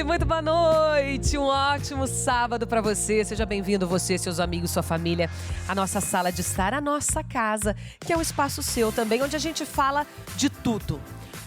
muito boa noite, um ótimo sábado para você. Seja bem-vindo, você, seus amigos, sua família, a nossa sala de estar, a nossa casa, que é um espaço seu também, onde a gente fala de tudo.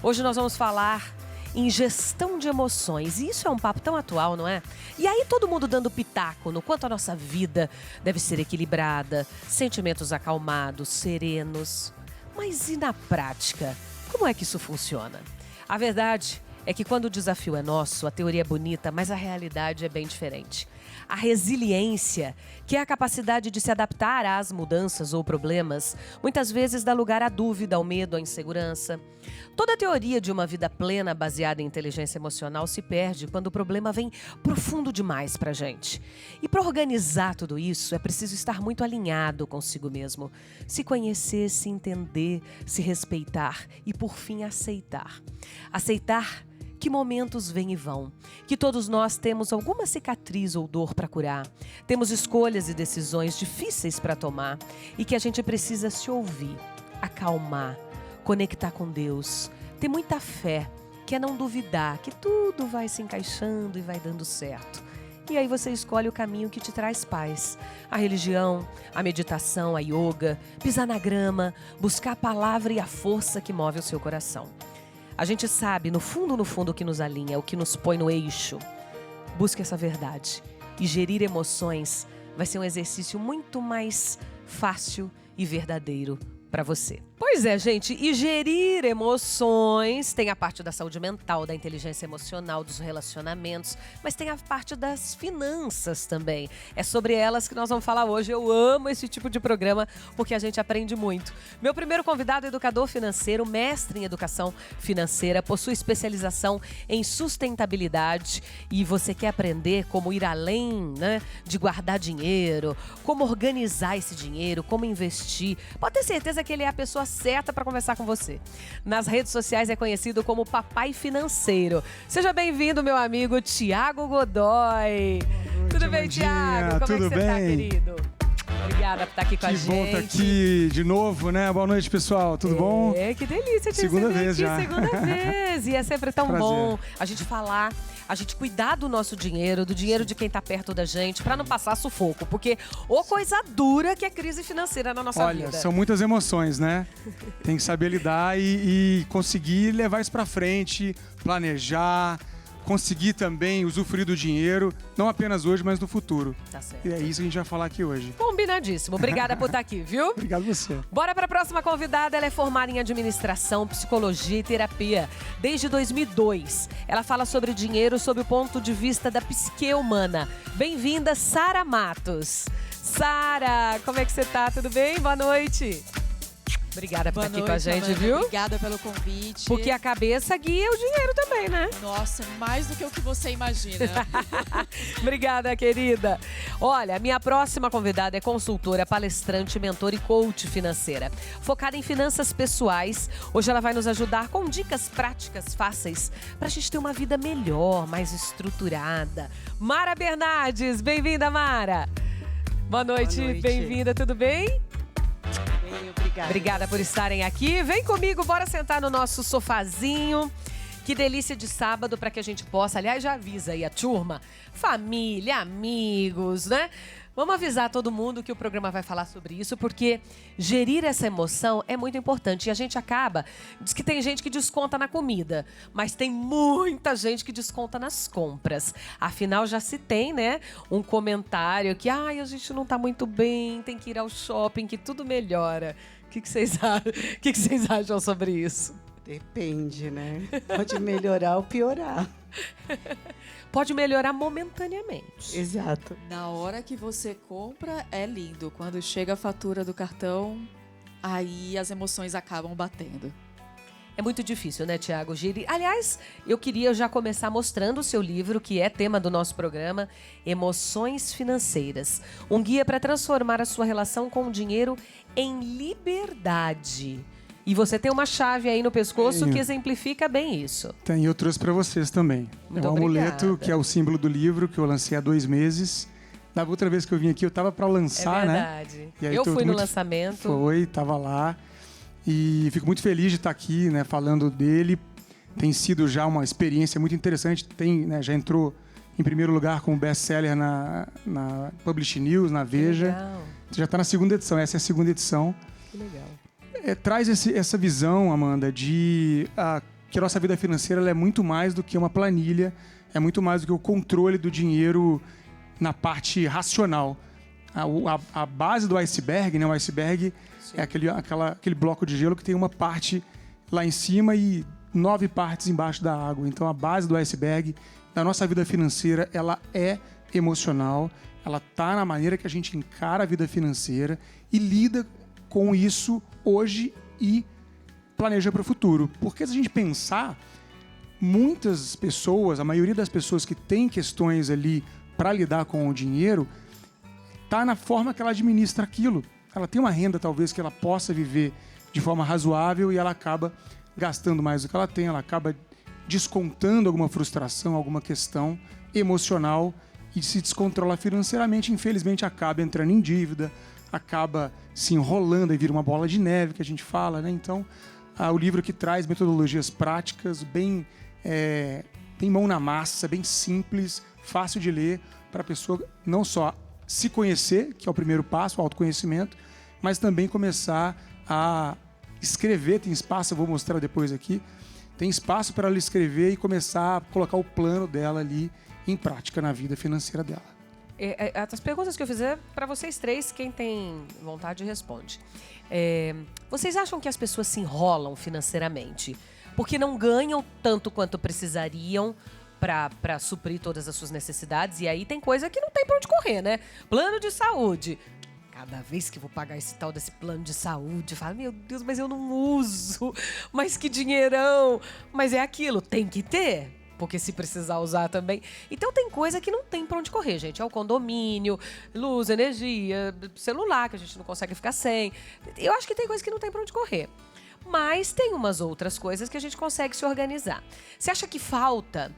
Hoje nós vamos falar em gestão de emoções, e isso é um papo tão atual, não é? E aí todo mundo dando pitaco no quanto a nossa vida deve ser equilibrada, sentimentos acalmados, serenos. Mas e na prática? Como é que isso funciona? A verdade é que quando o desafio é nosso, a teoria é bonita, mas a realidade é bem diferente. A resiliência, que é a capacidade de se adaptar às mudanças ou problemas, muitas vezes dá lugar à dúvida, ao medo, à insegurança. Toda a teoria de uma vida plena baseada em inteligência emocional se perde quando o problema vem profundo demais pra gente. E para organizar tudo isso, é preciso estar muito alinhado consigo mesmo. Se conhecer, se entender, se respeitar e, por fim, aceitar. Aceitar que momentos vêm e vão, que todos nós temos alguma cicatriz ou dor para curar, temos escolhas e decisões difíceis para tomar e que a gente precisa se ouvir, acalmar, conectar com Deus, ter muita fé, que é não duvidar que tudo vai se encaixando e vai dando certo. E aí você escolhe o caminho que te traz paz. A religião, a meditação, a yoga, pisar na grama, buscar a palavra e a força que move o seu coração. A gente sabe, no fundo, o que nos alinha, o que nos põe no eixo. Busque essa verdade. E gerir emoções vai ser um exercício muito mais fácil e verdadeiro para você. Pois é, gente, e gerir emoções tem a parte da saúde mental, da inteligência emocional, dos relacionamentos, mas tem a parte das finanças também. É sobre elas que nós vamos falar hoje. Eu amo esse tipo de programa porque a gente aprende muito. Meu primeiro convidado é educador financeiro, mestre em educação financeira, possui especialização em sustentabilidade e você quer aprender como ir além, né, de guardar dinheiro, como organizar esse dinheiro, como investir. Pode ter certeza que ele é a pessoa certa para conversar com você. Nas redes sociais é conhecido como Papai Financeiro. Seja bem-vindo, meu amigo Tiago Godoy. Tudo bem, Tiago? Como Tudo é que você tá, querido? Obrigada por estar aqui com a gente. Que bom estar aqui de novo, né? Boa noite, pessoal. Tudo bom? É, que delícia te Segunda receber vez aqui, já. segunda vez. E é sempre tão Prazer. bom a gente falar, a gente cuidar do nosso dinheiro, do dinheiro de quem tá perto da gente, pra não passar sufoco. Porque coisa dura que é crise financeira na nossa vida. Olha, são muitas emoções, né? Tem que saber lidar e conseguir levar isso pra frente, planejar, conseguir também usufruir do dinheiro, não apenas hoje, mas no futuro. Tá certo. E é isso que a gente vai falar aqui hoje. Combinadíssimo. Obrigada por estar aqui, viu? Obrigado a você. Bora para a próxima convidada. Ela é formada em administração, psicologia e terapia desde 2002. Ela fala sobre dinheiro sob o ponto de vista da psique humana. Bem-vinda, Sara Matos. Sara, como é que você tá? Tudo bem? Boa noite. Obrigada por estar aqui com a gente, Amanda. viu? Obrigada pelo convite. Porque a cabeça guia o dinheiro também, né? Nossa, mais do que o que você imagina. Obrigada, querida. Olha, minha próxima convidada é consultora, palestrante, mentora e coach financeira. Focada em finanças pessoais, hoje ela vai nos ajudar com dicas práticas, fáceis, pra gente ter uma vida melhor, mais estruturada. Mara Bernardes, bem-vinda, Mara. Boa noite. Bem-vinda, tudo bem? Bem, obrigada. Obrigada por estarem aqui. Vem comigo, bora sentar no nosso sofazinho. Que delícia de sábado para que a gente possa, aliás, já avisa aí a turma, família, amigos, né? Vamos avisar todo mundo que o programa vai falar sobre isso, porque gerir essa emoção é muito importante. E a gente diz que tem gente que desconta na comida, mas tem muita gente que desconta nas compras. Afinal, já se tem, né, um comentário que, a gente não tá muito bem, tem que ir ao shopping, que tudo melhora. O que vocês acham sobre isso? Depende, né? Pode melhorar ou piorar. Pode melhorar momentaneamente. Exato. Na hora que você compra, é lindo. Quando chega a fatura do cartão, aí as emoções acabam batendo. É muito difícil, né, Tiago? Aliás, eu queria já começar mostrando o seu livro, que é tema do nosso programa, Emoções Financeiras. Um guia para transformar a sua relação com o dinheiro em liberdade. E você tem uma chave aí no pescoço que exemplifica bem isso. Tem, eu trouxe para vocês também. Muito é um obrigada. amuleto que é o símbolo do livro que eu lancei há 2 meses. Da outra vez que eu vim aqui, eu tava para lançar, É né? verdade. E aí Eu fui no muito lançamento. Tava lá. E fico muito feliz de estar aqui, né, falando dele. Tem sido já uma experiência muito interessante. Já entrou em primeiro lugar com o best-seller na Publish News, na Veja. Legal. Já está na segunda edição, essa é a segunda edição. Que legal. Traz essa visão, Amanda, de que a nossa vida financeira ela é muito mais do que uma planilha, é muito mais do que o controle do dinheiro na parte racional. A base do iceberg, né? O iceberg é aquele bloco de gelo que tem uma parte lá em cima e 9 partes embaixo da água. Então, a base do iceberg da nossa vida financeira, ela é emocional, ela está na maneira que a gente encara a vida financeira e lida com isso hoje e planeja para o futuro. Porque se a gente pensar, muitas pessoas, a maioria das pessoas que tem questões ali para lidar com o dinheiro, está na forma que ela administra aquilo. Ela tem uma renda, talvez, que ela possa viver de forma razoável e ela acaba gastando mais do que ela tem, ela acaba descontando alguma frustração, alguma questão emocional e se descontrola financeiramente, infelizmente acaba entrando em dívida, acaba se enrolando e vira uma bola de neve, que a gente fala, né? Então, o livro que traz metodologias práticas, bem mão na massa, bem simples, fácil de ler, para a pessoa não só se conhecer, que é o primeiro passo, o autoconhecimento, mas também começar a escrever. Tem espaço, eu vou mostrar depois aqui, tem espaço para ela escrever e começar a colocar o plano dela ali em prática na vida financeira dela. As perguntas que eu fizer para vocês três, quem tem vontade responde. Vocês acham que as pessoas se enrolam financeiramente porque não ganham tanto quanto precisariam para suprir todas as suas necessidades? E aí tem coisa que não tem para onde correr, né? Plano de saúde. Cada vez que eu vou pagar esse tal desse plano de saúde, eu falo, meu Deus, mas eu não uso. Mas que dinheirão. Mas é aquilo, tem que ter. Porque se precisar usar também. Então tem coisa que não tem pra onde correr, gente. É o condomínio, luz, energia, celular, que a gente não consegue ficar sem. Eu acho que tem coisa que não tem pra onde correr. Mas tem umas outras coisas que a gente consegue se organizar. Você acha que falta,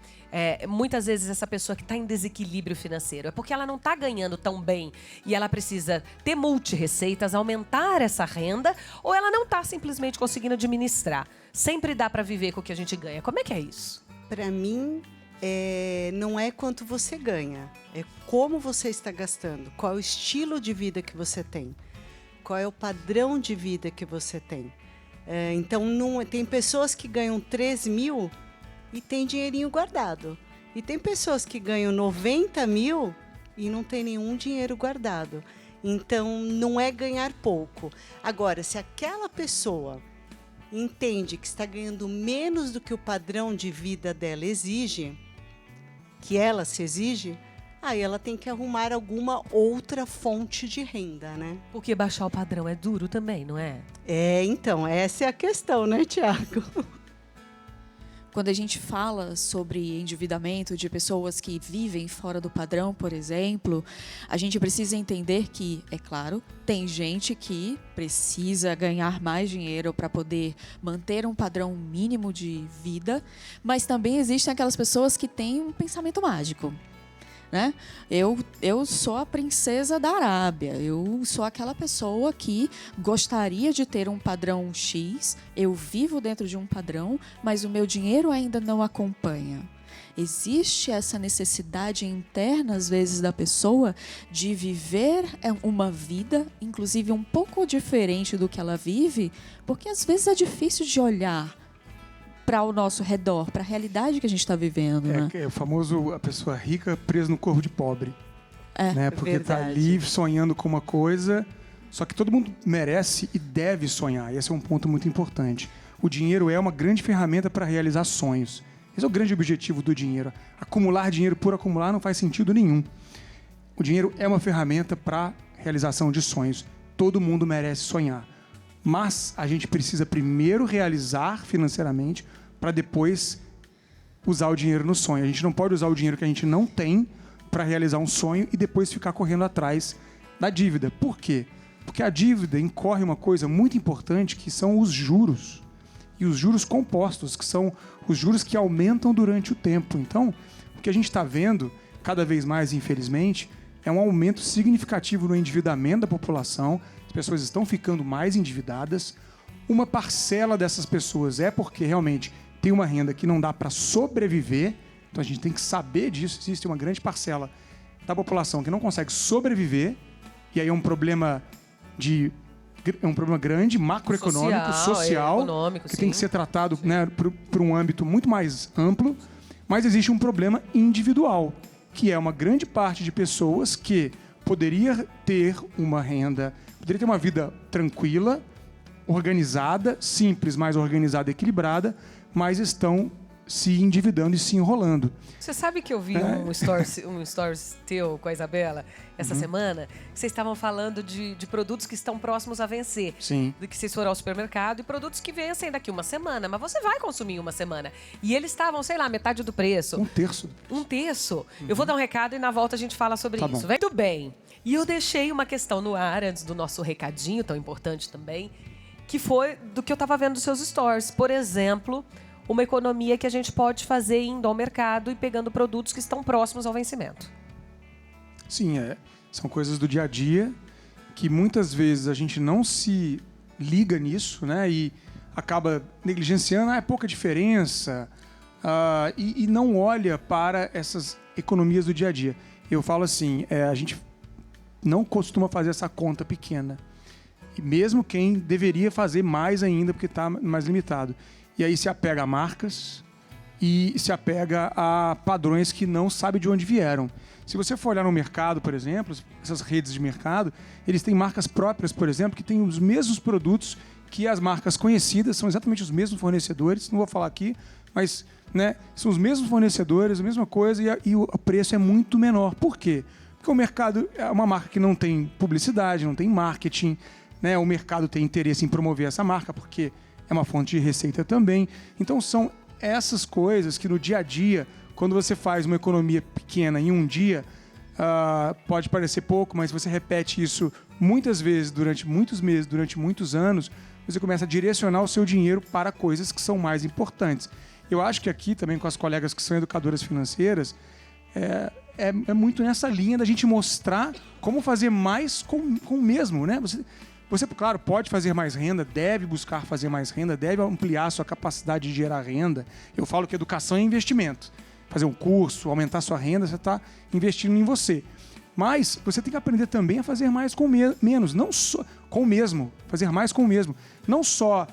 muitas vezes, essa pessoa que está em desequilíbrio financeiro? É porque ela não está ganhando tão bem e ela precisa ter multirreceitas, aumentar essa renda, ou ela não está simplesmente conseguindo administrar? Sempre dá para viver com o que a gente ganha. Como é que é isso? Para mim, não é quanto você ganha, é como você está gastando, qual é o estilo de vida que você tem, qual é o padrão de vida que você tem. Então, tem pessoas que ganham 3 mil e tem dinheirinho guardado. E tem pessoas que ganham 90 mil e não tem nenhum dinheiro guardado. Então, não é ganhar pouco. Agora, se aquela pessoa entende que está ganhando menos do que o padrão de vida dela exige, que ela se exige, aí ela tem que arrumar alguma outra fonte de renda, né? Porque baixar o padrão é duro também, não é? Então, essa é a questão, né, Tiago? Quando a gente fala sobre endividamento de pessoas que vivem fora do padrão, por exemplo, a gente precisa entender que, é claro, tem gente que precisa ganhar mais dinheiro para poder manter um padrão mínimo de vida, mas também existem aquelas pessoas que têm um pensamento mágico. Né? Eu sou a princesa da Arábia, eu sou aquela pessoa que gostaria de ter um padrão X, eu vivo dentro de um padrão, mas o meu dinheiro ainda não acompanha. Existe essa necessidade interna, às vezes, da pessoa de viver uma vida, inclusive um pouco diferente do que ela vive, porque às vezes é difícil de olhar para o nosso redor, para a realidade que a gente está vivendo. Né? É o famoso, a pessoa rica presa no corpo de pobre. Né? Porque está ali sonhando com uma coisa, só que todo mundo merece e deve sonhar. E esse é um ponto muito importante. O dinheiro é uma grande ferramenta para realizar sonhos. Esse é o grande objetivo do dinheiro. Acumular dinheiro por acumular não faz sentido nenhum. O dinheiro é uma ferramenta para realização de sonhos. Todo mundo merece sonhar. Mas a gente precisa primeiro realizar financeiramente para depois usar o dinheiro no sonho. A gente não pode usar o dinheiro que a gente não tem para realizar um sonho e depois ficar correndo atrás da dívida. Por quê? Porque a dívida incorre uma coisa muito importante, que são os juros. E os juros compostos, que são os juros que aumentam durante o tempo. Então, o que a gente está vendo, cada vez mais, infelizmente, é um aumento significativo no endividamento da população. As pessoas estão ficando mais endividadas. Uma parcela dessas pessoas é porque realmente tem uma renda que não dá para sobreviver, então a gente tem que saber disso. Existe uma grande parcela da população que não consegue sobreviver, e aí é um problema grande, macroeconômico, social econômico, que sim. tem que ser tratado, né, por um âmbito muito mais amplo. Mas existe um problema individual, que é uma grande parte de pessoas que poderia ter uma renda, poderia ter uma vida tranquila, organizada, simples, mais organizada, equilibrada, mas estão se endividando e se enrolando. Você sabe que eu vi um stories teu com a Isabela essa semana? Que vocês estavam falando de produtos que estão próximos a vencer. Sim. Do que vocês foram ao supermercado e produtos que vencem daqui uma semana. Mas você vai consumir em uma semana. E eles estavam, sei lá, metade do preço. 1/3. 1/3. Eu vou dar um recado e na volta a gente fala sobre Tá isso. bom. Muito bem. E eu deixei uma questão no ar antes do nosso recadinho, tão importante também, que foi do que eu estava vendo dos seus stories. Por exemplo, uma economia que a gente pode fazer indo ao mercado e pegando produtos que estão próximos ao vencimento. Sim, são coisas do dia a dia que muitas vezes a gente não se liga nisso, né? E acaba negligenciando, é pouca diferença, e não olha para essas economias do dia a dia. Eu falo assim, a gente não costuma fazer essa conta pequena. E mesmo quem deveria fazer mais ainda, porque está mais limitado. E aí se apega a marcas e se apega a padrões que não sabe de onde vieram. Se você for olhar no mercado, por exemplo, essas redes de mercado, eles têm marcas próprias, por exemplo, que têm os mesmos produtos que as marcas conhecidas, são exatamente os mesmos fornecedores, não vou falar aqui, mas né, são os mesmos fornecedores, a mesma coisa, e o preço é muito menor. Por quê? Porque o mercado é uma marca que não tem publicidade, não tem marketing, né? O mercado tem interesse em promover essa marca, porque é uma fonte de receita também. Então são essas coisas que no dia a dia, quando você faz uma economia pequena em um dia, pode parecer pouco, mas você repete isso muitas vezes, durante muitos meses, durante muitos anos, você começa a direcionar o seu dinheiro para coisas que são mais importantes. Eu acho que aqui também com as colegas que são educadoras financeiras, é muito nessa linha da gente mostrar como fazer mais com o mesmo, né? Você, claro, pode fazer mais renda, deve buscar fazer mais renda, deve ampliar a sua capacidade de gerar renda. Eu falo que educação é investimento. Fazer um curso, aumentar a sua renda, você está investindo em você. Mas você tem que aprender também a fazer mais com menos, não só com o mesmo, fazer mais com o mesmo. Não só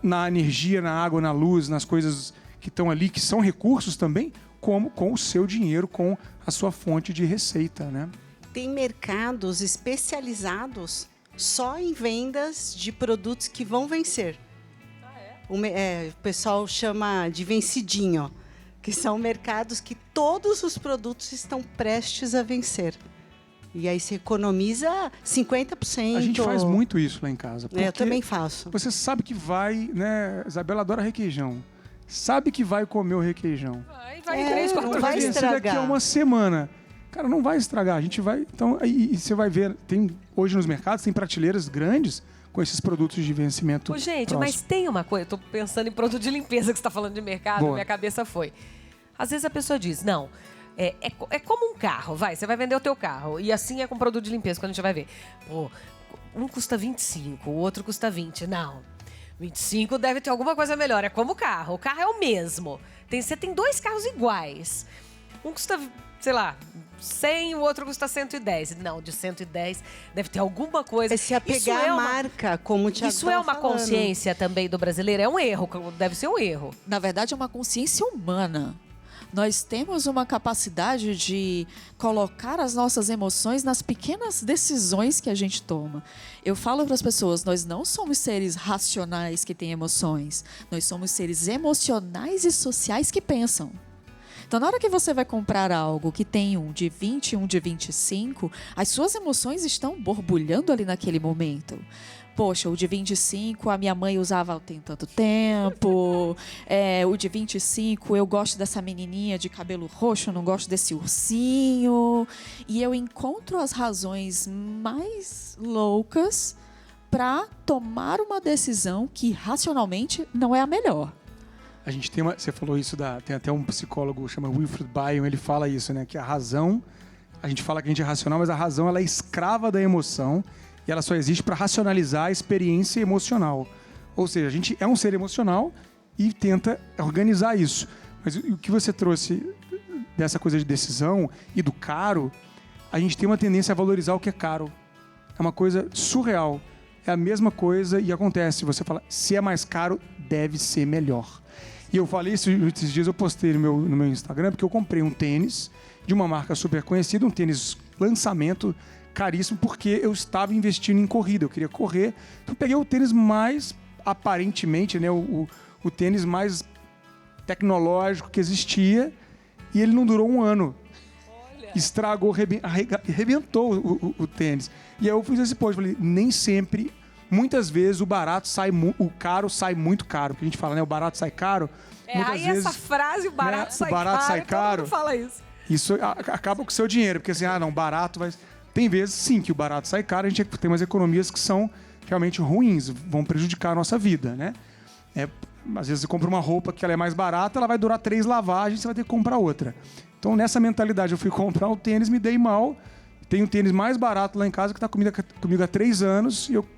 na energia, na água, na luz, nas coisas que estão ali, que são recursos também, como com o seu dinheiro, com a sua fonte de receita, né? Tem mercados especializados só em vendas de produtos que vão vencer. O pessoal chama de vencidinho, que são mercados que todos os produtos estão prestes a vencer. E aí você economiza 50%. A gente faz muito isso lá em casa. Eu também faço. Você sabe que vai, né? Isabela adora requeijão. Sabe que vai comer o requeijão. Vai em 3, 4 não vai dias. estragar. Daqui a uma semana. Cara, não vai estragar. A gente vai... Então, e você vai ver... Hoje nos mercados tem prateleiras grandes com esses produtos de vencimento. Ô, gente, próximo. mas tem uma coisa... Eu tô pensando em produto de limpeza que você está falando de mercado. Boa. Minha cabeça foi. Às vezes a pessoa diz, não... É como um carro, você vai vender o teu carro. E assim é com produto de limpeza, quando a gente vai ver. Pô, um custa 25, o outro custa 20. Não, 25 deve ter alguma coisa melhor. É como o carro é o mesmo. Você tem 2 carros iguais. Um custa, sei lá, 100, o outro custa 110. Não, de 110 deve ter alguma coisa. É se apegar à marca, como o Thiago Isso é uma falando. consciência também do brasileiro? É um erro, deve ser um erro. Na verdade, é uma consciência humana. Nós temos uma capacidade de colocar as nossas emoções nas pequenas decisões que a gente toma. Eu falo para as pessoas, nós não somos seres racionais que têm emoções. Nós somos seres emocionais e sociais que pensam. Então, na hora que você vai comprar algo que tem um de 20 e um de 25, as suas emoções estão borbulhando ali naquele momento. Poxa, o de 25 a minha mãe usava tem tanto tempo. O de 25 eu gosto dessa menininha de cabelo roxo, não gosto desse ursinho. E eu encontro as razões mais loucas para tomar uma decisão que racionalmente não é a melhor. A gente tem você falou isso, tem até um psicólogo chama Wilfred Bion, ele fala isso, né? Que a razão, a gente fala que a gente é racional, mas a razão ela é escrava da emoção. E ela só existe para racionalizar a experiência emocional. Ou seja, a gente é um ser emocional e tenta organizar isso. Mas o que você trouxe dessa coisa de decisão e do caro, a gente tem uma tendência a valorizar o que é caro. É uma coisa surreal. É a mesma coisa e acontece. Você fala, se é mais caro, deve ser melhor. E eu falei isso esses dias, eu postei no meu Instagram, porque eu comprei um tênis de uma marca super conhecida, um tênis lançamento caríssimo, porque eu estava investindo em corrida, eu queria correr. Então eu peguei o tênis mais, aparentemente, né, o tênis mais tecnológico que existia, e ele não durou um ano. Estragou, arrebentou o tênis. E aí eu fiz esse post, falei, nem sempre, muitas vezes o barato sai, o caro sai muito caro. Que a gente fala, né, o barato sai caro. Muitas aí vezes, essa frase, o barato, né, sai, o barato caro, sai caro, todo mundo fala isso. Isso acaba com o seu dinheiro, porque assim, não, barato vai... Tem vezes, sim, que o barato sai caro, a gente tem umas economias que são realmente ruins, vão prejudicar a nossa vida, né? Às vezes você compra uma roupa que ela é mais barata, ela vai durar 3 lavagens, você vai ter que comprar outra. Então, nessa mentalidade, eu fui comprar um tênis, me dei mal. Tem um tênis mais barato lá em casa que está comigo há 3 anos e eu,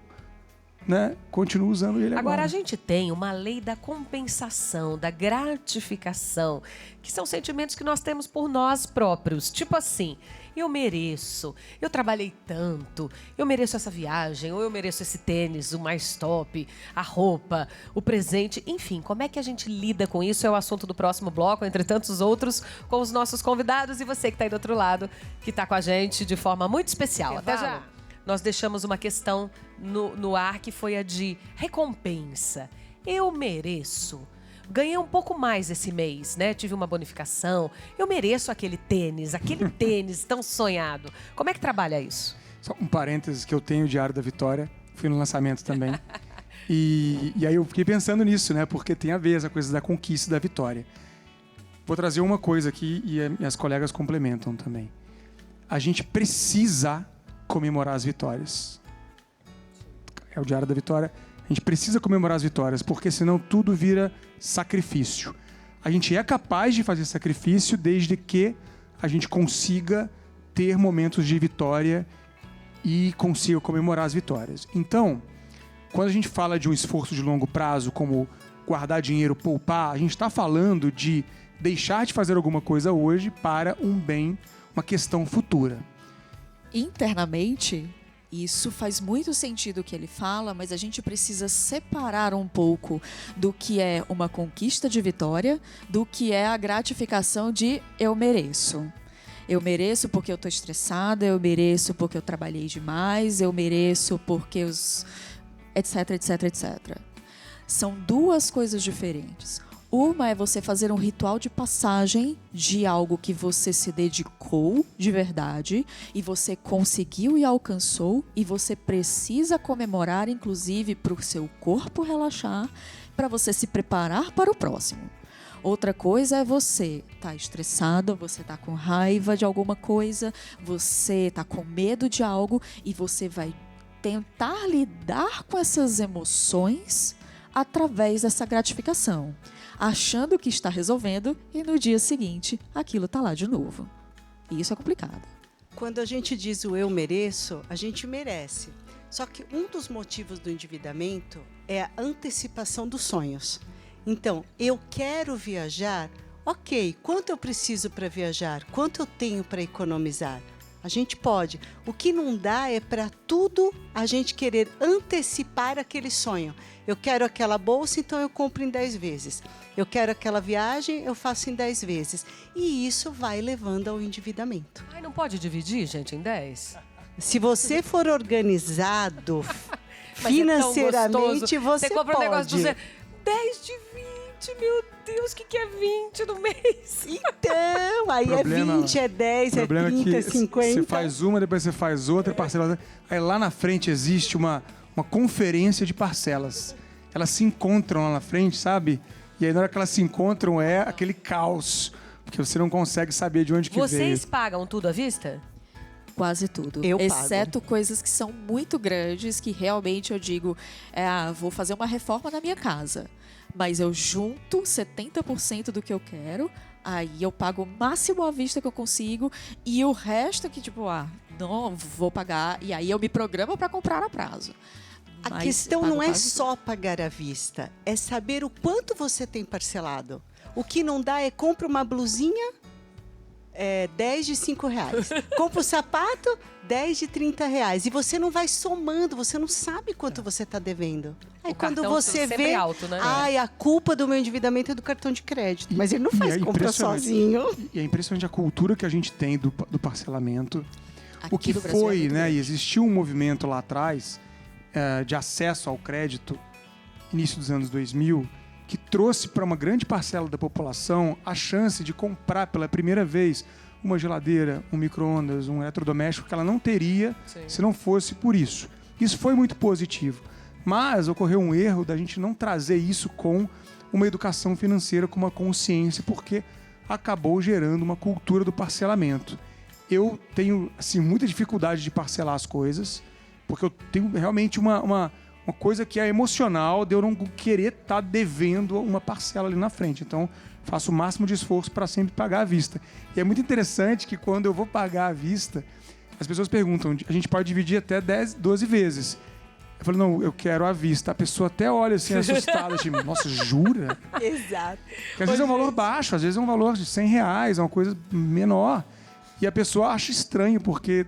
né, continuo usando ele agora. Agora, a gente tem uma lei da compensação, da gratificação, que são sentimentos que nós temos por nós próprios. Tipo assim, eu mereço, eu trabalhei tanto, eu mereço essa viagem, ou eu mereço esse tênis, o mais top, a roupa, o presente. Enfim, como é que a gente lida com isso? É o assunto do próximo bloco, entre tantos outros, com os nossos convidados e você que está aí do outro lado, que está com a gente de forma muito especial. Até já! Nós deixamos uma questão no ar que foi a de recompensa. Eu mereço. Ganhei um pouco mais esse mês, né? Tive uma bonificação. Eu mereço aquele tênis tão sonhado. Como é que trabalha isso? Só um parênteses que eu tenho o Diário da Vitória. Fui no lançamento também. E aí eu fiquei pensando nisso, né? Porque tem a ver essa coisa da conquista da vitória. Vou trazer uma coisa aqui e minhas colegas complementam também. A gente precisa comemorar as vitórias. É o Diário da Vitória. A gente precisa comemorar as vitórias, porque senão tudo vira sacrifício. A gente é capaz de fazer sacrifício desde que a gente consiga ter momentos de vitória e consiga comemorar as vitórias. Então, quando a gente fala de um esforço de longo prazo, como guardar dinheiro, poupar, a gente está falando de deixar de fazer alguma coisa hoje para um bem, uma questão futura. Internamente, isso faz muito sentido o que ele fala, mas a gente precisa separar um pouco do que é uma conquista de vitória, do que é a gratificação de eu mereço. Eu mereço porque eu estou estressada, eu mereço porque eu trabalhei demais, eu mereço porque os... etc, etc, etc. São duas coisas diferentes. Uma é você fazer um ritual de passagem de algo que você se dedicou de verdade e você conseguiu e alcançou e você precisa comemorar, inclusive, para o seu corpo relaxar, para você se preparar para o próximo. Outra coisa é você tá estressado, você tá com raiva de alguma coisa, você tá com medo de algo e você vai tentar lidar com essas emoções através dessa gratificação, achando que está resolvendo e no dia seguinte aquilo está lá de novo. E isso é complicado. Quando a gente diz o eu mereço, a gente merece. Só que um dos motivos do endividamento é a antecipação dos sonhos. Então, eu quero viajar, ok, quanto eu preciso para viajar? Quanto eu tenho para economizar? A gente pode. O que não dá é para tudo a gente querer antecipar aquele sonho. Eu quero aquela bolsa, então eu compro em 10 vezes. Eu quero aquela viagem, eu faço em 10 vezes. E isso vai levando ao endividamento. Ai, não pode dividir, gente, em 10? Se você for organizado financeiramente, você compra pode. Um negócio de 10 de 20, meu Deus, o que é 20 no mês? Então, aí problema, é 20, é 10, é 30, é 50. Você faz uma, depois você faz outra, parcela. Aí lá na frente existe uma conferência de parcelas. Elas se encontram lá na frente, sabe? E aí na hora que elas se encontram é aquele caos. Porque você não consegue saber de onde que veio. Vocês pagam tudo à vista? Quase tudo. Eu exceto pago. Coisas que são muito grandes, que realmente eu digo, vou fazer uma reforma na minha casa. Mas eu junto 70% do que eu quero, aí eu pago o máximo à vista que eu consigo, e o resto que, tipo, não vou pagar, e aí eu me programo para comprar a prazo. A questão não é só pagar à vista, é saber o quanto você tem parcelado. O que não dá é compra uma blusinha, 10 de R$5. Compra o sapato, 10 de R$30. E você não vai somando, você não sabe quanto você está devendo. Aí quando você vê, alto, né? a culpa do meu endividamento é do cartão de crédito. Mas ele não faz compra sozinho. E é impressionante a cultura que a gente tem do parcelamento. Aqui O que no Brasil foi, é muito né? grande. E existiu um movimento lá atrás de acesso ao crédito, início dos anos 2000, que trouxe para uma grande parcela da população a chance de comprar pela primeira vez uma geladeira, um micro-ondas, um eletrodoméstico que ela não teria se não fosse por isso. Isso foi muito positivo. Mas ocorreu um erro da gente não trazer isso com uma educação financeira, com uma consciência, porque acabou gerando uma cultura do parcelamento. Eu tenho assim, muita dificuldade de parcelar as coisas, porque eu tenho realmente uma coisa que é emocional de eu não querer estar devendo uma parcela ali na frente. Então, faço o máximo de esforço para sempre pagar à vista. E é muito interessante que quando eu vou pagar à vista, as pessoas perguntam, a gente pode dividir até 10, 12 vezes. Eu falo, não, eu quero à vista. A pessoa até olha assim, assustada, tipo, nossa, jura? Exato. Porque às vezes é um valor baixo, às vezes é um valor de R$100, é uma coisa menor. E a pessoa acha estranho, porque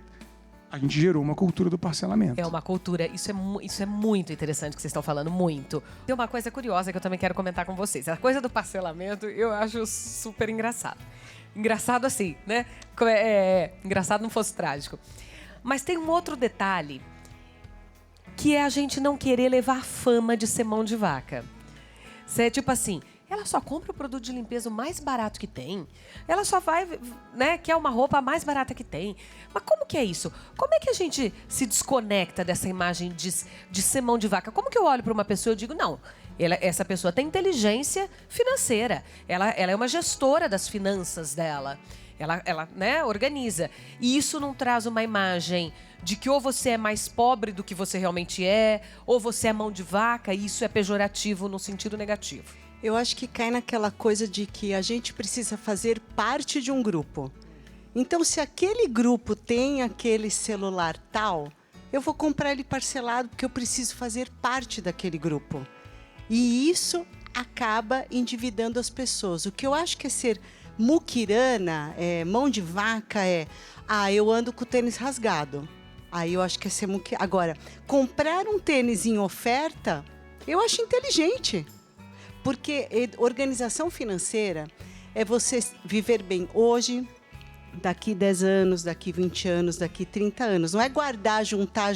a gente gerou uma cultura do parcelamento. É uma cultura. Isso é muito interessante que vocês estão falando, muito. Tem uma coisa curiosa que eu também quero comentar com vocês. A coisa do parcelamento eu acho super engraçado. Engraçado assim, né? Engraçado não fosse trágico. Mas tem um outro detalhe, que é a gente não querer levar fama de ser mão de vaca. Você é tipo assim, ela só compra o produto de limpeza o mais barato que tem. Ela só vai, né, quer uma roupa mais barata que tem. Mas como que é isso? Como é que a gente se desconecta dessa imagem de ser mão de vaca? Como que eu olho para uma pessoa e digo, não, essa pessoa tem inteligência financeira. Ela é uma gestora das finanças dela. Ela né, organiza. E isso não traz uma imagem de que ou você é mais pobre do que você realmente é, ou você é mão de vaca, e isso é pejorativo no sentido negativo. Eu acho que cai naquela coisa de que a gente precisa fazer parte de um grupo. Então, se aquele grupo tem aquele celular tal, eu vou comprar ele parcelado porque eu preciso fazer parte daquele grupo. E isso acaba endividando as pessoas. O que eu acho que é ser muquirana, mão de vaca, eu ando com o tênis rasgado. Aí eu acho que é ser muquirana. Agora, comprar um tênis em oferta, eu acho inteligente. Porque organização financeira é você viver bem hoje, daqui 10 anos, daqui 20 anos, daqui 30 anos. Não é guardar, juntar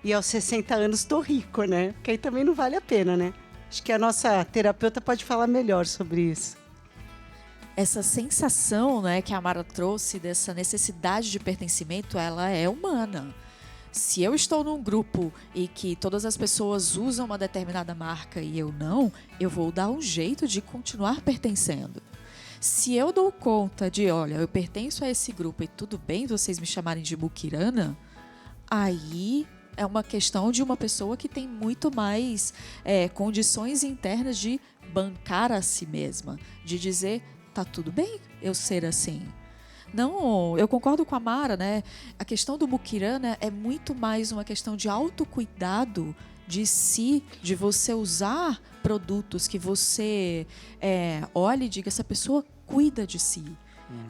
e aos 60 anos estou rico, né? Porque aí também não vale a pena, né? Acho que a nossa terapeuta pode falar melhor sobre isso. Essa sensação, né, que a Mara trouxe dessa necessidade de pertencimento, ela é humana. Se eu estou num grupo e que todas as pessoas usam uma determinada marca e eu não, eu vou dar um jeito de continuar pertencendo. Se eu dou conta de, olha, eu pertenço a esse grupo e tudo bem vocês me chamarem de muquirana, aí é uma questão de uma pessoa que tem muito mais condições internas de bancar a si mesma, de dizer, tá tudo bem eu ser assim. Não, eu concordo com a Mara, né? A questão do muquirana é muito mais uma questão de autocuidado de si, de você usar produtos que você olhe e diga, essa pessoa cuida de si.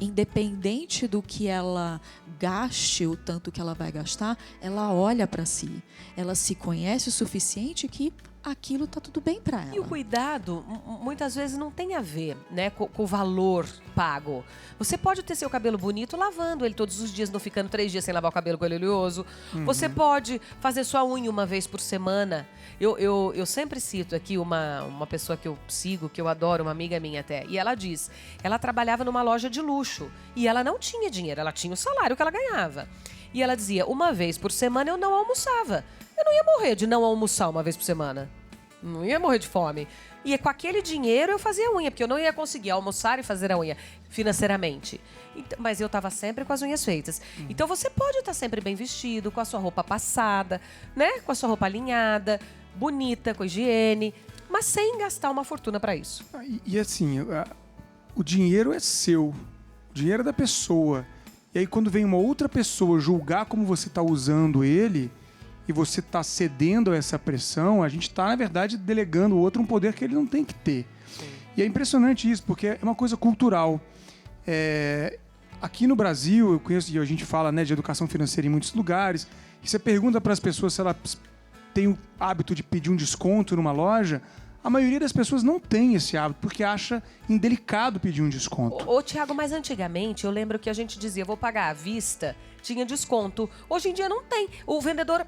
Independente do que ela gaste, o tanto que ela vai gastar, ela olha para si. Ela se conhece o suficiente que aquilo tá tudo bem para ela. E o cuidado, muitas vezes, não tem a ver, né, com o valor pago. Você pode ter seu cabelo bonito lavando ele todos os dias, não ficando 3 dias sem lavar o cabelo com ele oleoso. Você pode fazer sua unha uma vez por semana. Eu sempre cito aqui uma pessoa que eu sigo, que eu adoro, uma amiga minha até. E ela diz, ela trabalhava numa loja de luxo e ela não tinha dinheiro, ela tinha o salário que ela ganhava. E ela dizia, uma vez por semana eu não almoçava. Eu não ia morrer de não almoçar uma vez por semana. Não ia morrer de fome. E com aquele dinheiro eu fazia a unha, porque eu não ia conseguir almoçar e fazer a unha financeiramente. Então, mas eu estava sempre com as unhas feitas. Então você pode estar sempre bem vestido, com a sua roupa passada, né? Com a sua roupa alinhada, bonita, com higiene, mas sem gastar uma fortuna para isso. E assim, o dinheiro é seu, o dinheiro é da pessoa. E aí quando vem uma outra pessoa julgar como você está usando ele, e você está cedendo a essa pressão, a gente está, na verdade, delegando ao outro um poder que ele não tem que ter. Sim. E é impressionante isso, porque é uma coisa cultural. Aqui no Brasil, eu conheço, e a gente fala, né, de educação financeira em muitos lugares, e você pergunta para as pessoas se elas têm o hábito de pedir um desconto numa loja, a maioria das pessoas não tem esse hábito, porque acha indelicado pedir um desconto. Ô, Tiago, mas antigamente eu lembro que a gente dizia, vou pagar à vista, tinha desconto. Hoje em dia não tem. O vendedor,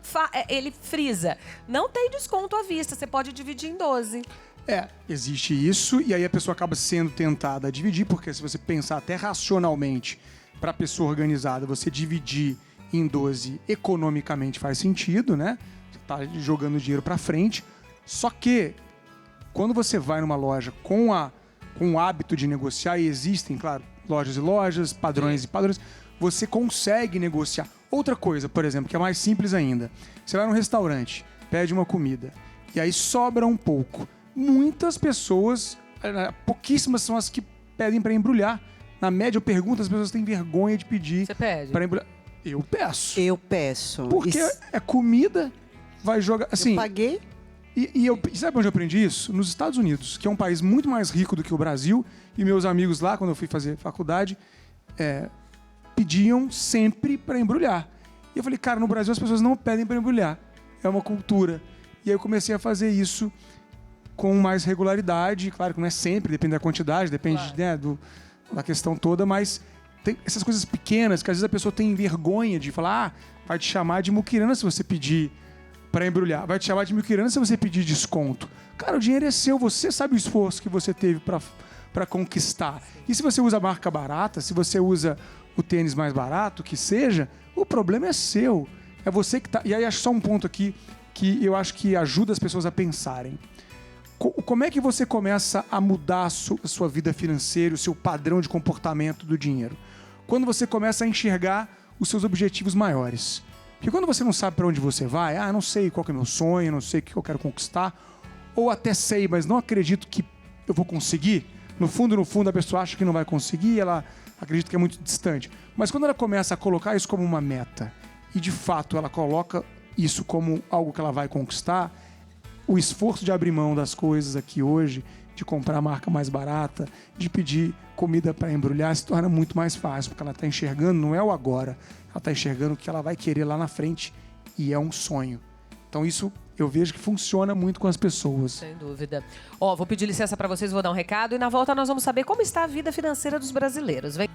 ele frisa, não tem desconto à vista, você pode dividir em 12. Existe isso, e aí a pessoa acaba sendo tentada a dividir, porque se você pensar até racionalmente, para a pessoa organizada, você dividir em 12 economicamente faz sentido, né? Você está jogando dinheiro para frente. Só que, quando você vai numa loja com o hábito de negociar, e existem, claro, lojas e lojas, padrões e padrões, você consegue negociar. Outra coisa, por exemplo, que é mais simples ainda. Você vai num restaurante, pede uma comida, e aí sobra um pouco. Muitas pessoas, pouquíssimas são as que pedem para embrulhar. Na média, eu pergunto, as pessoas têm vergonha de pedir. Você pede? Para embrulhar. Eu peço. Eu peço. Porque é comida, vai jogar... Assim, eu paguei? E sabe onde eu aprendi isso? Nos Estados Unidos, que é um país muito mais rico do que o Brasil. E meus amigos lá, quando eu fui fazer faculdade, pediam sempre para embrulhar. E eu falei, cara, no Brasil as pessoas não pedem para embrulhar. É uma cultura. E aí eu comecei a fazer isso com mais regularidade. Claro que não é sempre, depende da quantidade, depende, claro, né, da questão toda, mas tem essas coisas pequenas que às vezes a pessoa tem vergonha de falar, vai te chamar de muquirana se você pedir para embrulhar, vai te chamar de muquirana se você pedir desconto. Cara, o dinheiro é seu, você sabe o esforço que você teve para conquistar. E se você usa marca barata, se você usa o tênis mais barato, que seja, o problema é seu. É você que tá... E aí acho só um ponto aqui que eu acho que ajuda as pessoas a pensarem. Como é que você começa a mudar a sua vida financeira, o seu padrão de comportamento do dinheiro? Quando você começa a enxergar os seus objetivos maiores. Porque quando você não sabe para onde você vai, não sei qual que é o meu sonho, não sei o que eu quero conquistar, ou até sei, mas não acredito que eu vou conseguir. No fundo, a pessoa acha que não vai conseguir, ela acredita que é muito distante. Mas quando ela começa a colocar isso como uma meta, e de fato ela coloca isso como algo que ela vai conquistar, o esforço de abrir mão das coisas aqui hoje, de comprar a marca mais barata, de pedir comida para embrulhar, se torna muito mais fácil, porque ela está enxergando, não é o agora, ela está enxergando o que ela vai querer lá na frente, e é um sonho. Então isso eu vejo que funciona muito com as pessoas. Sem dúvida. Vou pedir licença para vocês, vou dar um recado, e na volta nós vamos saber como está a vida financeira dos brasileiros. Vem.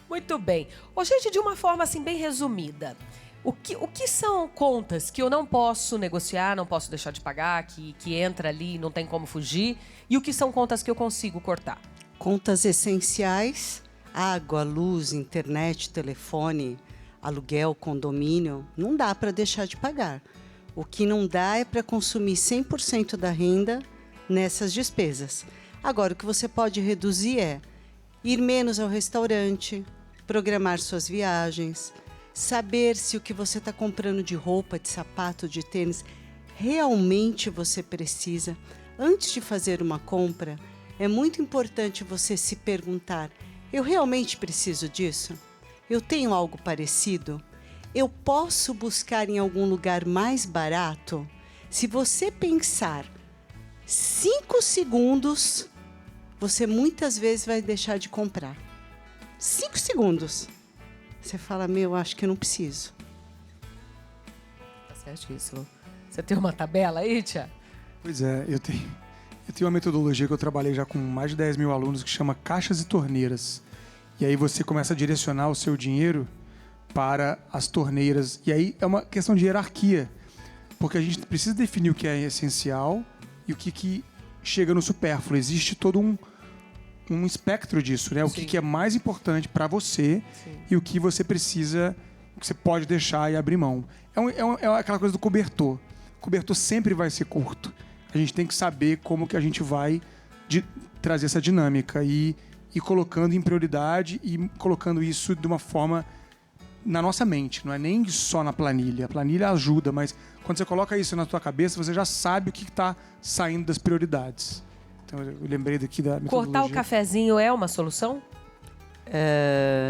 Muito bem. Gente, de uma forma assim bem resumida, o que são contas que eu não posso negociar, não posso deixar de pagar, que entra ali e não tem como fugir? E o que são contas que eu consigo cortar? Contas essenciais, água, luz, internet, telefone, aluguel, condomínio, não dá para deixar de pagar. O que não dá é para consumir 100% da renda nessas despesas. Agora, o que você pode reduzir é ir menos ao restaurante, programar suas viagens, saber se o que você está comprando de roupa, de sapato, de tênis, realmente você precisa. Antes de fazer uma compra, é muito importante você se perguntar, eu realmente preciso disso? Eu tenho algo parecido? Eu posso buscar em algum lugar mais barato? Se você pensar 5 segundos, você muitas vezes vai deixar de comprar. 5 segundos. Você fala, acho que eu não preciso. Tá certíssimo. Você tem uma tabela aí, Tia? Pois é, eu tenho uma metodologia que eu trabalhei já com mais de 10 mil alunos que chama caixas e torneiras. E aí você começa a direcionar o seu dinheiro para as torneiras. E aí é uma questão de hierarquia. Porque a gente precisa definir o que é essencial e o que chega no supérfluo. Existe todo um espectro disso, né? O que é mais importante para você. Sim. E o que você precisa, o que você pode deixar e abrir mão. É aquela coisa do cobertor. O cobertor sempre vai ser curto. A gente tem que saber como que a gente vai trazer essa dinâmica e colocando em prioridade e colocando isso de uma forma na nossa mente. Não é nem só na planilha. A planilha ajuda, mas quando você coloca isso na tua cabeça, você já sabe o que está saindo das prioridades. Então, eu lembrei daqui da metodologia. Cortar o cafezinho é uma solução?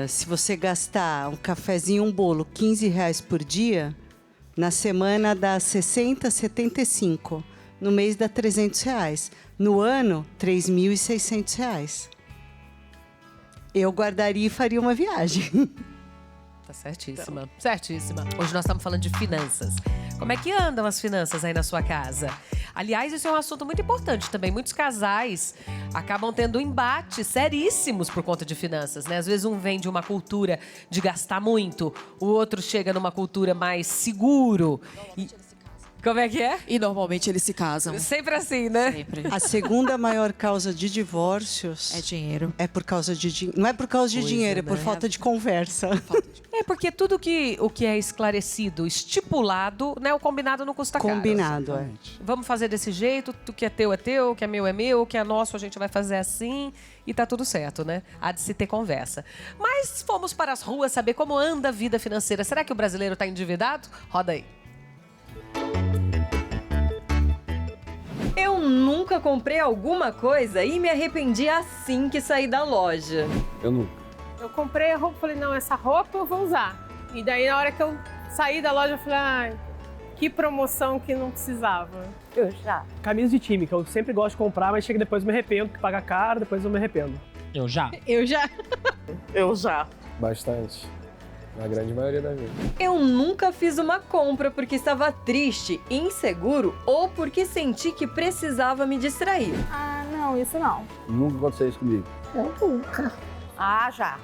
Se você gastar um cafezinho, um bolo, R$15 por dia, Na semana dá 60, 75. No mês dá R$300. No ano, R$3.600. Eu guardaria e faria uma viagem. Tá certíssima, certíssima. Hoje nós estamos falando de finanças. Como é que andam as finanças aí na sua casa? Aliás, isso é um assunto muito importante também. Muitos casais acabam tendo embates seríssimos por conta de finanças, né? Às vezes um vem de uma cultura de gastar muito, o outro chega numa cultura mais seguro. Como é que é? E normalmente eles se casam. Sempre assim, né? Sempre. A segunda maior causa de divórcios É dinheiro. é por causa de dinheiro. Não é por causa de Coisa, dinheiro, é por né? falta de conversa. É porque tudo o que é esclarecido, estipulado, né? O combinado não custa caro. Combinado, é. Vamos fazer desse jeito, o que é teu, o que é meu, o que é nosso a gente vai fazer assim e tá tudo certo, né? Há de se ter conversa. Mas fomos para as ruas saber como anda a vida financeira. Será que o brasileiro tá endividado? Roda aí. Eu nunca comprei alguma coisa e me arrependi assim que saí da loja. Eu nunca. Eu comprei a roupa e falei, não, essa roupa eu vou usar. E daí, na hora que eu saí da loja, eu falei, ai, que promoção que não precisava. Eu já. Camisa de time, que eu sempre gosto de comprar, mas chega depois eu me arrependo, que paga caro, depois eu me arrependo. Eu já. Eu já. Eu já. Bastante. Na grande maioria das vezes. Eu nunca fiz uma compra porque estava triste, inseguro ou porque senti que precisava me distrair. Ah, não, isso não. Nunca aconteceu isso comigo. Ah, já.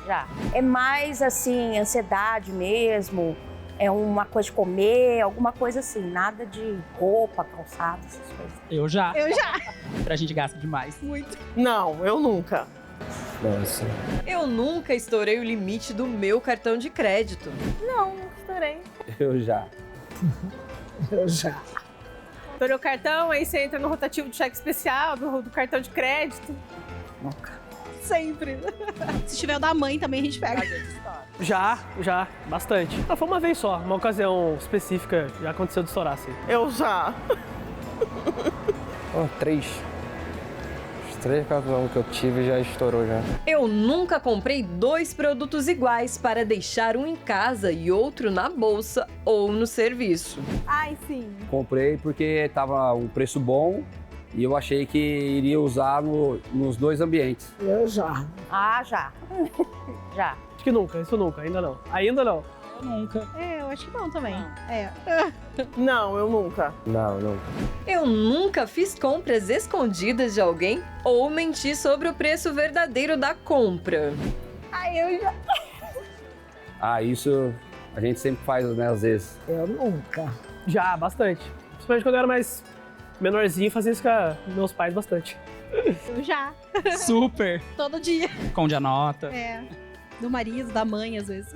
Já. É mais assim, ansiedade mesmo, é uma coisa de comer, alguma coisa assim, nada de roupa, calçado, essas coisas. Eu já. Eu já. A gente gasta demais. Não, eu nunca. Nossa. Eu nunca estourei o limite do meu cartão de crédito. Não, nunca estourei. Eu já. Estourei o cartão, aí você entra no rotativo de cheque especial, do cartão de crédito. Sempre. Se tiver o da mãe também a gente pega. Já, bastante. Não, foi uma vez só, uma ocasião específica, já aconteceu de estourar, assim. Eu já. 3. Os 3 cartões que eu tive já estourou já. Eu nunca comprei 2 produtos iguais para deixar um em casa e outro na bolsa ou no serviço. Ai, sim. Comprei porque tava um preço bom e eu achei que iria usar nos dois ambientes. Ah, já. Já. Acho que nunca, isso nunca, ainda não. Ainda não. Eu nunca. É, eu acho que não também. É. Não, eu nunca. Não, nunca. Eu nunca fiz compras escondidas de alguém ou menti sobre o preço verdadeiro da compra. Ai, eu já. Ah, isso a gente sempre faz, né, às vezes. Já, bastante. Principalmente quando eu era mais menorzinho, fazia isso com meus pais bastante. Eu já. Super. Todo dia. Esconde a nota. É. Do marido, da mãe, às vezes.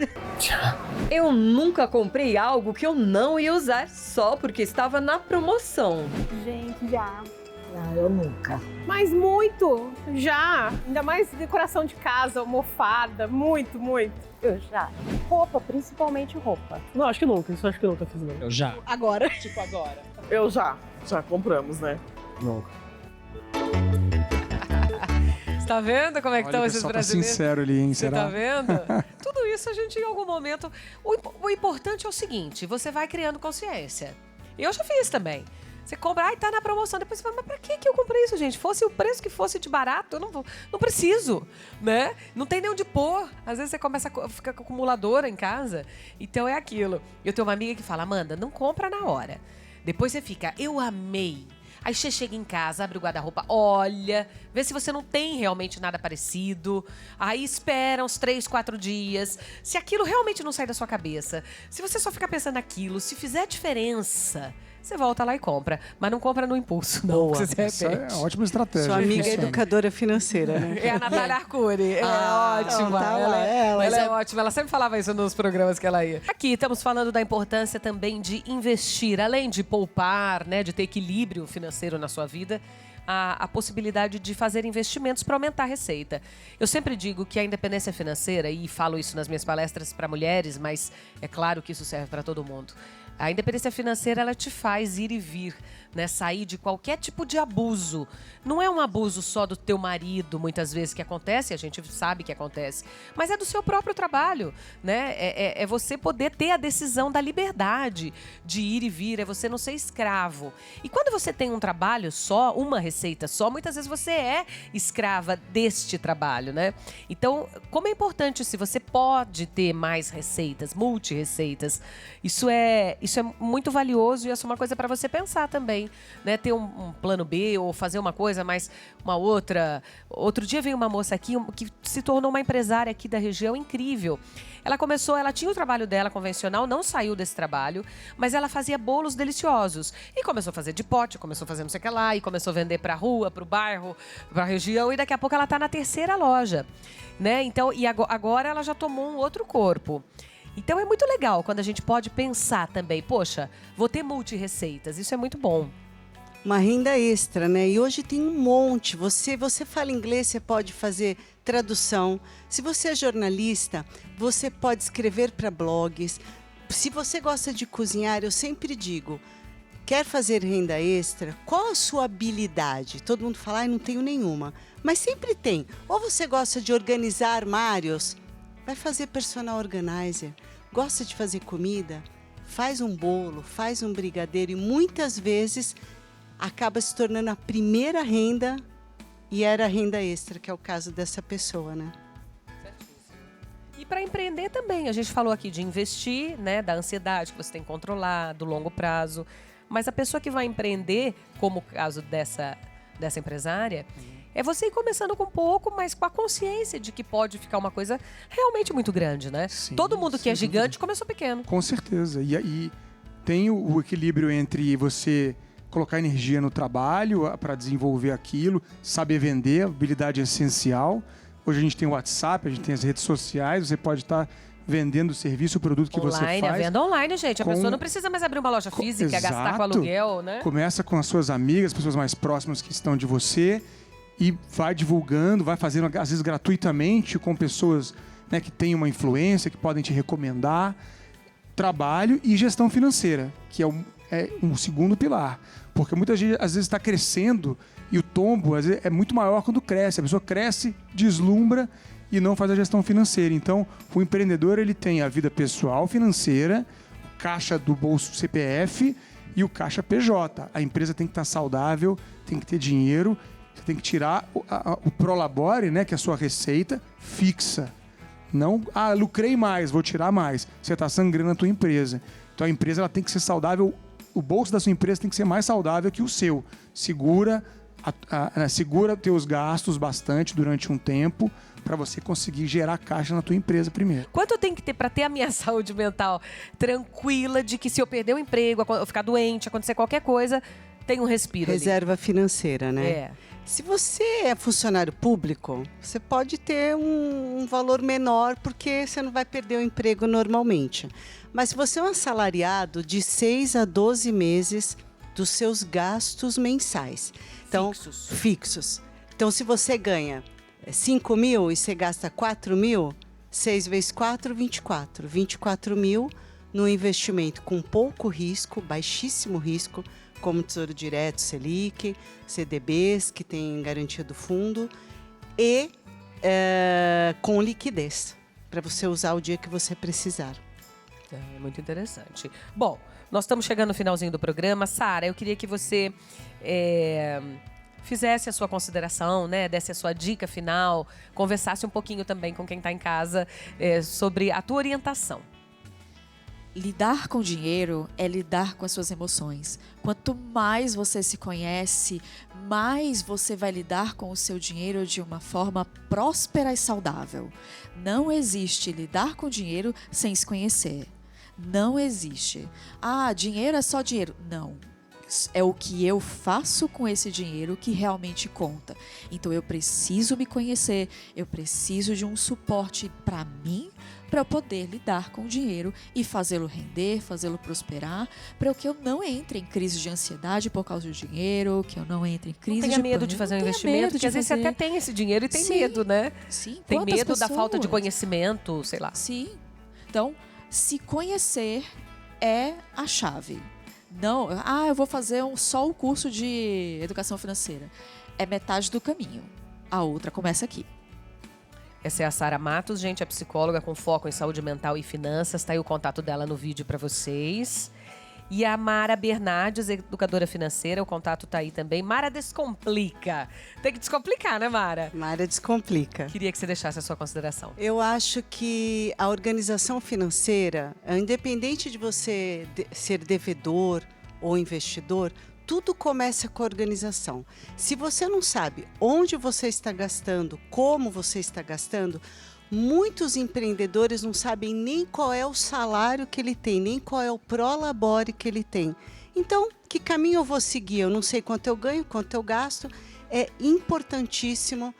Eu nunca comprei algo que eu não ia usar só porque estava na promoção. Gente, já. Ah, Mas muito, já. Ainda mais decoração de casa, almofada, muito, muito. Eu já. Roupa, principalmente roupa. Não, acho que nunca, isso acho que nunca fiz, não. Eu já. Agora. Tipo agora. Eu já. Já compramos, né? Nunca. Você tá vendo como é que Olha, estão o esses pessoal tá brasileiros? sincero ali, hein? Você Será? tá vendo? Tudo isso a gente, em algum momento... O importante é o seguinte, você vai criando consciência. Eu já fiz também. Você compra, ai, tá na promoção. Depois você fala, mas pra que eu comprei isso, gente? Fosse o preço que fosse de barato, eu não preciso, né? Não tem nem onde pôr. Às vezes você começa a ficar com acumuladora em casa. Então é aquilo. Eu tenho uma amiga que fala, Amanda, não compra na hora. Depois você fica, eu amei. Aí você chega em casa, abre o guarda-roupa, olha, vê se você não tem realmente nada parecido. Aí espera uns 3, 4 dias. Se aquilo realmente não sair da sua cabeça, se você só ficar pensando naquilo, se fizer diferença, você volta lá e compra. Mas não compra no impulso, não. Boa. Você se Essa arrepende. é uma ótima estratégia. Sua amiga Funciona. educadora financeira, né? É a Natália Arcuri. Ela Ah, é ótima. não, tá lá, ela é ótima. Ela sempre falava isso nos programas que ela ia. Aqui estamos falando da importância também de investir, além de poupar, né, de ter equilíbrio financeiro na sua vida. A possibilidade de fazer investimentos para aumentar a receita. Eu sempre digo que a independência financeira, e falo isso nas minhas palestras para mulheres, mas é claro que isso serve para todo mundo. A independência financeira, ela te faz ir e vir, né? Sair de qualquer tipo de abuso. Não é um abuso só do teu marido, muitas vezes, que acontece, a gente sabe que acontece, mas é do seu próprio trabalho, né? É você poder ter a decisão da liberdade de ir e vir, é você não ser escravo. E quando você tem um trabalho só, uma receita só, muitas vezes você é escrava deste trabalho, né? Então, como é importante se você pode ter mais receitas, multi-receitas, isso é muito valioso e essa é uma coisa para você pensar também, né? Ter um plano B ou fazer uma coisa, mas uma outra. Outro dia veio uma moça aqui que se tornou uma empresária aqui da região incrível. Ela tinha o trabalho dela convencional, não saiu desse trabalho, mas ela fazia bolos deliciosos. E começou a fazer de pote, começou a fazer não sei o que lá, e começou a vender pra rua, pro bairro, pra região, e daqui a pouco ela tá na 3ª loja, né? Então, e agora ela já tomou um outro corpo. Então é muito legal quando a gente pode pensar também, poxa, vou ter multi-receitas, isso é muito bom. Uma renda extra, né? E hoje tem um monte. Você fala inglês, você pode fazer tradução. Se você é jornalista, você pode escrever para blogs. Se você gosta de cozinhar, eu sempre digo, quer fazer renda extra? Qual a sua habilidade? Todo mundo fala, não tenho nenhuma. Mas sempre tem. Ou você gosta de organizar armários, vai fazer personal organizer. Gosta de fazer comida? Faz um bolo, faz um brigadeiro e muitas vezes acaba se tornando a primeira renda e era a renda extra, que é o caso dessa pessoa, né? E para empreender também, a gente falou aqui de investir, né, da ansiedade que você tem que controlar, do longo prazo, mas a pessoa que vai empreender, como o caso dessa empresária, é você ir começando com pouco, mas com a consciência de que pode ficar uma coisa realmente muito grande, né? Sim, todo mundo que é gigante começou pequeno. Com certeza. E tem o equilíbrio entre você colocar energia no trabalho para desenvolver aquilo, saber vender, a habilidade é essencial. Hoje a gente tem o WhatsApp, a gente tem as redes sociais, você pode estar vendendo o serviço, o produto que você faz. A venda online, gente. A pessoa não precisa mais abrir uma loja física, gastar com aluguel, né? Começa com as suas amigas, as pessoas mais próximas que estão de você e vai divulgando, vai fazendo, às vezes gratuitamente, com pessoas, né, que têm uma influência, que podem te recomendar. Trabalho e gestão financeira, que é um segundo pilar. Porque muita gente, às vezes, está crescendo e o tombo às vezes, é muito maior quando cresce. A pessoa cresce, deslumbra e não faz a gestão financeira. Então, o empreendedor ele tem a vida pessoal financeira, o caixa do bolso CPF e o caixa PJ. A empresa tem que estar saudável, tem que ter dinheiro, você tem que tirar o Prolabore, né, que é a sua receita fixa. Não, lucrei mais, vou tirar mais. Você está sangrando a tua empresa. Então, a empresa ela tem que ser saudável. O bolso da sua empresa tem que ser mais saudável que o seu. Segura teus gastos bastante durante um tempo para você conseguir gerar caixa na tua empresa primeiro. Quanto eu tenho que ter para ter a minha saúde mental tranquila de que se eu perder o emprego, eu ficar doente, acontecer qualquer coisa, tem um respiro Reserva financeira, né? É. Se você é funcionário público, você pode ter um valor menor porque você não vai perder o emprego normalmente. Mas se você é um assalariado, de 6 a 12 meses dos seus gastos mensais. Então, fixos. Então, se você ganha 5 mil e você gasta 4 mil, 6 vezes 4, 24. 24 mil no investimento com pouco risco, baixíssimo risco, como Tesouro Direto, Selic, CDBs, que tem garantia do fundo, e com liquidez, para você usar o dia que você precisar. É muito interessante. Bom, nós estamos chegando no finalzinho do programa. Sara, eu queria que você fizesse a sua consideração, né, desse a sua dica final, conversasse um pouquinho também com quem está em casa sobre a tua orientação. Lidar com dinheiro é lidar com as suas emoções. Quanto mais você se conhece, mais você vai lidar com o seu dinheiro de uma forma próspera e saudável. Não existe lidar com dinheiro sem se conhecer. Não existe. Dinheiro é só dinheiro. Não. É o que eu faço com esse dinheiro que realmente conta. Então eu preciso me conhecer, eu preciso de um suporte para mim, para eu poder lidar com o dinheiro e fazê-lo render, fazê-lo prosperar, para que eu não entre em crise de ansiedade por causa do dinheiro, que eu não entre em crise de pânico. Tenha medo de fazer um investimento, porque às vezes você até tem esse dinheiro e tem medo, né? Sim. Tem medo da falta de conhecimento, sei lá. Sim. Então, se conhecer é a chave. Não, eu vou fazer só o curso de educação financeira. É metade do caminho. A outra começa aqui. Essa é a Sara Matos, gente, é psicóloga com foco em saúde mental e finanças. Tá aí o contato dela no vídeo para vocês. E a Mara Bernardes, educadora financeira, o contato tá aí também. Mara Descomplica. Tem que descomplicar, né, Mara? Mara Descomplica. Queria que você deixasse a sua consideração. Eu acho que a organização financeira, independente de você ser devedor ou investidor, tudo começa com a organização. Se você não sabe onde você está gastando, como você está gastando, muitos empreendedores não sabem nem qual é o salário que ele tem, nem qual é o prolabore que ele tem. Então, que caminho eu vou seguir? Eu não sei quanto eu ganho, quanto eu gasto. É importantíssimo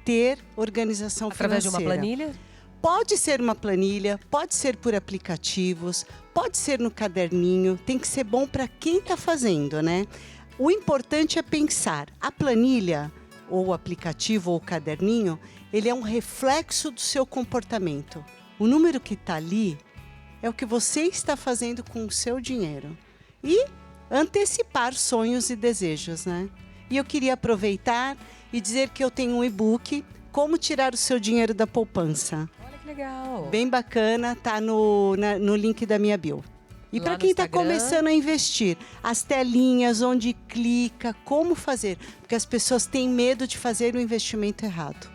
ter organização Através financeira. de uma planilha? Pode ser uma planilha, pode ser por aplicativos, pode ser no caderninho, tem que ser bom para quem está fazendo, né? O importante é pensar, a planilha, ou o aplicativo, ou o caderninho, ele é um reflexo do seu comportamento. O número que está ali é o que você está fazendo com o seu dinheiro. E antecipar sonhos e desejos, né? E eu queria aproveitar e dizer que eu tenho um e-book, Como Tirar o Seu Dinheiro da Poupança. Legal. Bem bacana, tá no link da minha bio. E Lá para no quem está Instagram. começando a investir, as telinhas, onde clica, como fazer. Porque as pessoas têm medo de fazer o investimento errado.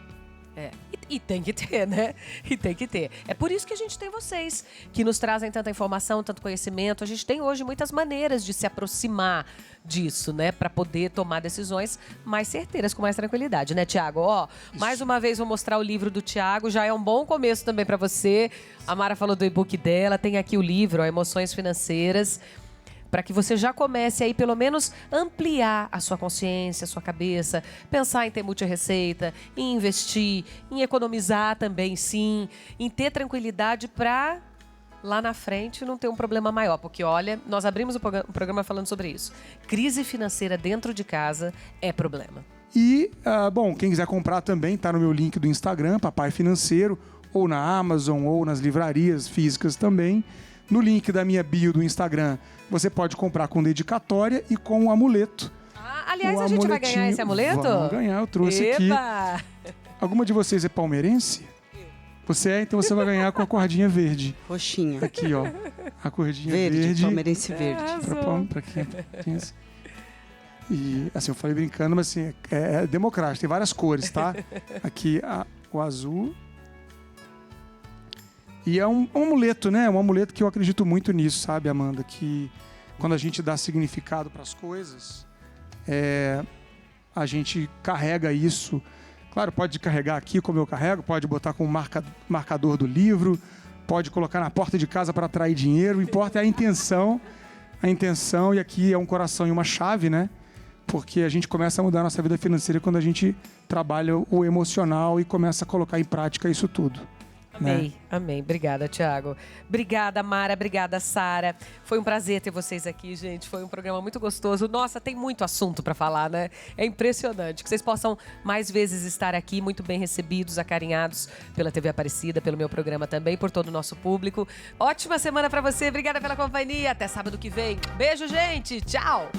É. E tem que ter, né? E tem que ter. É por isso que a gente tem vocês, que nos trazem tanta informação, tanto conhecimento. A gente tem hoje muitas maneiras de se aproximar disso, né? Para poder tomar decisões mais certeiras, com mais tranquilidade, né, Tiago? Ó, mais uma vez vou mostrar o livro do Tiago. Já é um bom começo também para você. A Mara falou do e-book dela. Tem aqui o livro, ó, Emoções Financeiras. Para que você já comece aí, pelo menos, ampliar a sua consciência, a sua cabeça, pensar em ter multirreceita, em investir, em economizar também, sim, em ter tranquilidade para lá na frente não ter um problema maior. Porque, olha, nós abrimos o programa falando sobre isso. Crise financeira dentro de casa é problema. E, bom, quem quiser comprar também, tá no meu link do Instagram, Papai Financeiro, ou na Amazon, ou nas livrarias físicas também. No link da minha bio do Instagram, você pode comprar com dedicatória e com o amuleto. Aliás, a gente vai ganhar esse amuleto? Vamos ganhar, eu trouxe aqui. Alguma de vocês é palmeirense? Você é, então você vai ganhar com a cordinha verde. Roxinha. Aqui, ó. A cordinha verde. Palmeirense verde. Pra quem pensa. E, assim, eu falei brincando, mas assim, é democrático. Tem várias cores, tá? Aqui, o azul. E é um amuleto, né? Um amuleto que eu acredito muito nisso, sabe, Amanda? Que quando a gente dá significado para as coisas, a gente carrega isso. Claro, pode carregar aqui como eu carrego, pode botar como marcador do livro, pode colocar na porta de casa para atrair dinheiro. O importa é a intenção. A intenção, e aqui é um coração e uma chave, né? Porque a gente começa a mudar a nossa vida financeira quando a gente trabalha o emocional e começa a colocar em prática isso tudo. Amém, amém. Obrigada, Tiago. Obrigada, Mara. Obrigada, Sara. Foi um prazer ter vocês aqui, gente. Foi um programa muito gostoso. Nossa, tem muito assunto para falar, né? É impressionante. Que vocês possam mais vezes estar aqui, muito bem recebidos, acarinhados pela TV Aparecida, pelo meu programa também, por todo o nosso público. Ótima semana para você. Obrigada pela companhia. Até sábado que vem. Beijo, gente. Tchau.